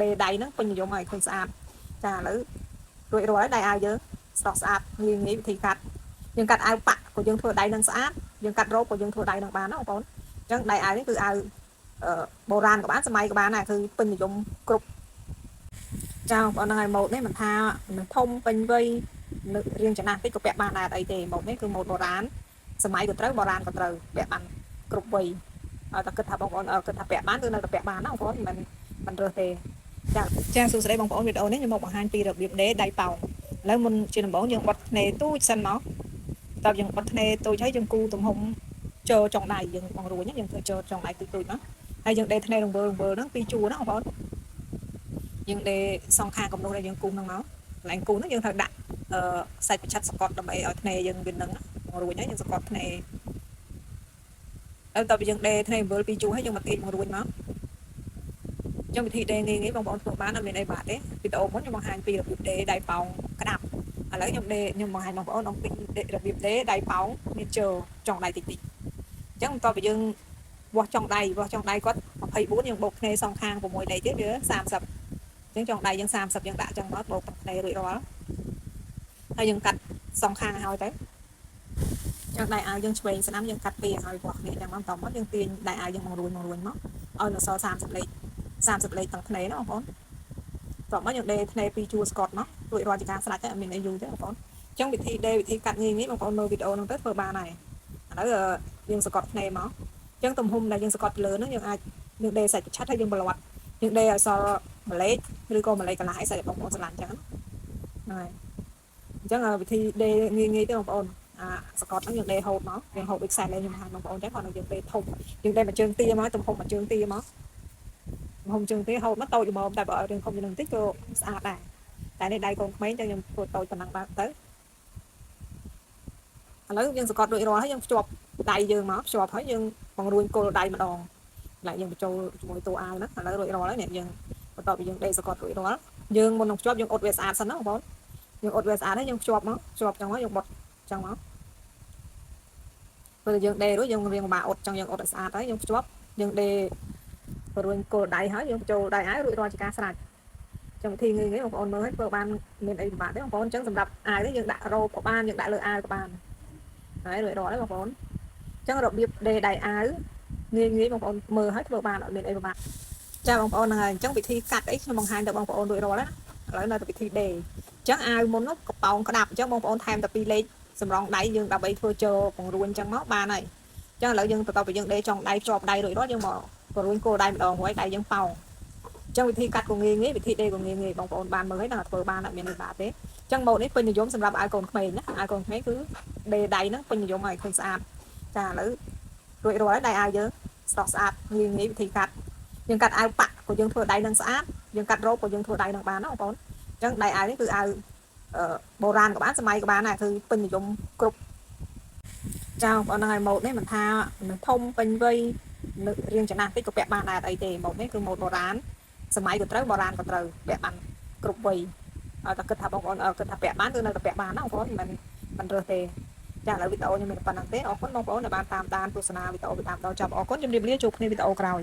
ដេដៃហ្នឹងពេញនិយមហើយឃើញស្អាតចាឥឡូវរួចរាល់ដៃអាវយើងស្រស់ស្អាតងាយវិធីកាត់យើងកាត់អាវប៉ាក់ក៏យើងធ្វើដៃនឹងស្អាតយើងកាត់រ៉ូបក៏យើងធ្វើដៃនឹងបានណាបងប្អូនអញ្ចឹងដៃអាវនេះគឺអាវបុរាណក៏បានសម័យក៏បានដែរគឺពេញនិយមគ្រប់ចាបងប្អូនហ្នឹងហើយម៉ូដនេះមិនថាមិនធំពេញវ័យរៀងចំណាស់តិចក៏ពាក់បានដែរអីទេម៉ូដនេះគឺម៉ូដបុរាណសម័យក៏ត្រូវបុរាណក៏ត្រូវពាក់បានគ្រប់វ័យឲ្យតែគិតថាបងប្អូនគិតថាពាក់បានគឺនៅតែពាក់បានណាបងប្អូនមិនរើសទេចាសួស្តីបងប្អូនវីដេអូនេះខ្ញុំមកបង្ហាញពីរបៀបដេរដៃប៉ោងឥឡូវមុនជាដំបូងយើងបត់ធ្នេទូចសិនមកតើយើងបត់ធ្នេទូចហើយយើងគូទំហំចូលចុងដៃយើងបងរួញយើងធ្វើចូលចុងដៃទូចមកហើយយើងដេរធ្នេរង្វើហ្នឹងពីជួរណាបងប្អូនយើងដេរសងខាងកំណុះដែលយើងគូហ្នឹងមកកន្លែងគូហ្នឹងយើងត្រូវដាក់សាច់ប្រឆាត់សកត់ដើម្បីឲ្យធ្នេយើងវានឹងបងរួញហើយយើងសកត់ធ្នេហើយតើយើងដេរធ្នេរង្វើពីជួរហើយយើងមកទាញបងរួញមកtrongវិធីដេរងាយៗបងប្អូនធ្វើបានអត់មានអីបាក់ទេវីដេអូមុនខ្ញុំបង្ហាញពីរបៀបដេរដៃប៉ោងក្តាប់ឥឡូវខ្ញុំបង្ហាញបងប្អូនអំពីរបៀបដេរដៃប៉ោងមានជើចុងដៃតិចៗអញ្ចឹងបន្ទាប់ពីយើងវាស់ចុងដៃគាត់24យើងបូកគ្នាសងខាង6ដៃទៀតវា30អញ្ចឹងចុងដៃយើង30យើងដាក់ចឹងមកបូកគ្នារួចរាល់ហើយយើងកាត់សងខាងឲ្យទៅចឹងដៃអាវយើងឆ្វេងស្ដាំយើងកាត់ពីឲ្យវាស់គ្នាចឹងមកតមកយើងទាញដៃអាវយើងមករួញមកឲ្យនៅសល់30លេខទាំងធ្នេណាបងប្អូនតោះមកយើងដេរធ្នេពីជួរស្កតមករួចរាល់ជាការស្ដាច់តែអត់មានអីយូរទេបងប្អូនអញ្ចឹងវិធីដេរវិធីកាត់ងាយៗបងប្អូនមើលវីដេអូហ្នឹងទៅធ្វើបានហើយឥឡូវយើងស្កតធ្នេមកអញ្ចឹងទំហំដែលយើងស្កតលើហ្នឹងយើងអាចយើងដេរសាច់ប្រឆាត់ហើយយើងបន្លាត់យើងដេរឲ្យសល់ម្លេចឬក៏ម្លេចកន្លះឲ្យសាច់បងប្អូនស្រឡាញ់អញ្ចឹងហ្នឹងហើយអញ្ចឹងវិធីដេរងាយៗទេបងប្អូនស្កតហ្នឹងយើងដេរហូតមកយើងហូតដូចខ្សែលេងខ្ញុំបង្ហាញបងប្អូនចឹងគាត់យើងដេរធំយើងដេរមួយជើងទាមកទំហំមួយជើងទាមកហុំជើងទេហូតមកតូចល្មមតែបើឲ្យរឿងធំជាងនឹងតិចក៏ស្អាតដែរតែនេះដៃកូនក្មេងចឹងខ្ញុំធ្វើតូចប៉ុណ្ណឹងបាទទៅឥឡូវយើងសកត់រួចរាល់ហើយយើងភ្ជាប់ដៃយើងមកភ្ជាប់ហើយយើងបង្រួញគល់ដៃម្ដងlạiយើងបញ្ចូលជាមួយតួអាវហ្នឹងឥឡូវរួចរាល់ហើយនេះយើងបន្ទាប់ពីយើងដេរសកត់រួចរាល់យើងមុននឹងភ្ជាប់យើងអ៊ុតវាស្អាតសិនណាបងប្អូនយើងអ៊ុតវាស្អាតហើយយើងភ្ជាប់ចឹងមកយើងបត់ចឹងមកពេលយើងដេររួចយើងរៀងមកអ៊ុតចឹងយើងអ៊ុតឲ្យស្អាតហើយយើងភ្ជាប់យើងដេររួញគល់ដៃហើយយើងបញ្ចូលដៃអាវរួចរាល់ជាការស្រេចtrong thi ngườiបងប្អូនមើលឲ្យធ្វើបានមានអីពិបាកទេបងប្អូនអញ្ចឹងសម្រាប់អាវនេះយើងដាក់រ៉ូបក៏បានយើងដាក់លើអាវក៏បានហើយរួចរាល់ហើយបងប្អូនអញ្ចឹងរបៀបដេរដៃអាវងាយបងប្អូនមើលឲ្យធ្វើបានអត់មានអីពិបាកចាបងប្អូនហ្នឹងហើយអញ្ចឹងវិធីកាត់អីខ្ញុំបង្ហាញដល់បងប្អូនរួចរាល់ណាឥឡូវនៅតែវិធីដេរអញ្ចឹងអាវមុននោះកប៉ោងក្តាប់អញ្ចឹងបងប្អូនថែមតែ2លេខសម្រងដៃយើងដើម្បីធ្វើចូលបង្រួញអញ្ចឹងមកបានហើយអញ្ចឹងឥឡូវយើងបន្តពីយើងដេរចុងដៃជាប់ដៃរួចរាល់យើងមកបង្រួញគោលដៃម្ដងហើយដៃយើងប៉ោងចឹងវិធីកាត់ក៏ងាយវិធីដេរក៏ងាយបងប្អូនបានមើលហើយដល់ធ្វើបានអត់មានអីបាក់ទេចឹងម៉ូដនេះពេញនិយមសម្រាប់អាវកូនក្មេងណាអាវកូនក្មេងគឺដេរដៃហ្នឹងពេញនិយមហើយឃើញស្អាតចាឥឡូវរួចរាល់ហើយដៃអាវយើងស្រស់ស្អាតងាយវិធីកាត់យើងកាត់អាវប៉ាក់ក៏យើងធ្វើដៃនឹងស្អាតយើងកាត់រ៉ូបក៏យើងធ្វើដៃនឹងបានណាបងប្អូនចឹងដៃអាវនេះគឺអាវបុរាណក៏បានសម័យក៏បានដែរគឺពេញនិយមគ្រប់ចាបងប្អូនហ្នឹងហើយម៉ូដនេះមិនថាមិនធំពេញវ័យរៀងចំណាស់តិចក៏ពាក់បានដែរអីទេម៉ូដនេះគឺម៉ូដបុរាណសម័យក៏ត្រូវបុរាណក៏ត្រូវពាក់បានគ្រប់វ័យឲ្យតែគិតថាបងប្អូនគិតថាពាក់បានគឺនៅតែពាក់បានណាបងប្អូនមិនរើសទេចាឥឡូវវីដេអូខ្ញុំមានប៉ុណ្ណឹងទេអរគុណបងប្អូនដែលបានតាមដានទស្សនាវីដេអូពីដើមដល់ចប់អរគុណជម្រាបលាជួបគ្នាវីដេអូក្រោយ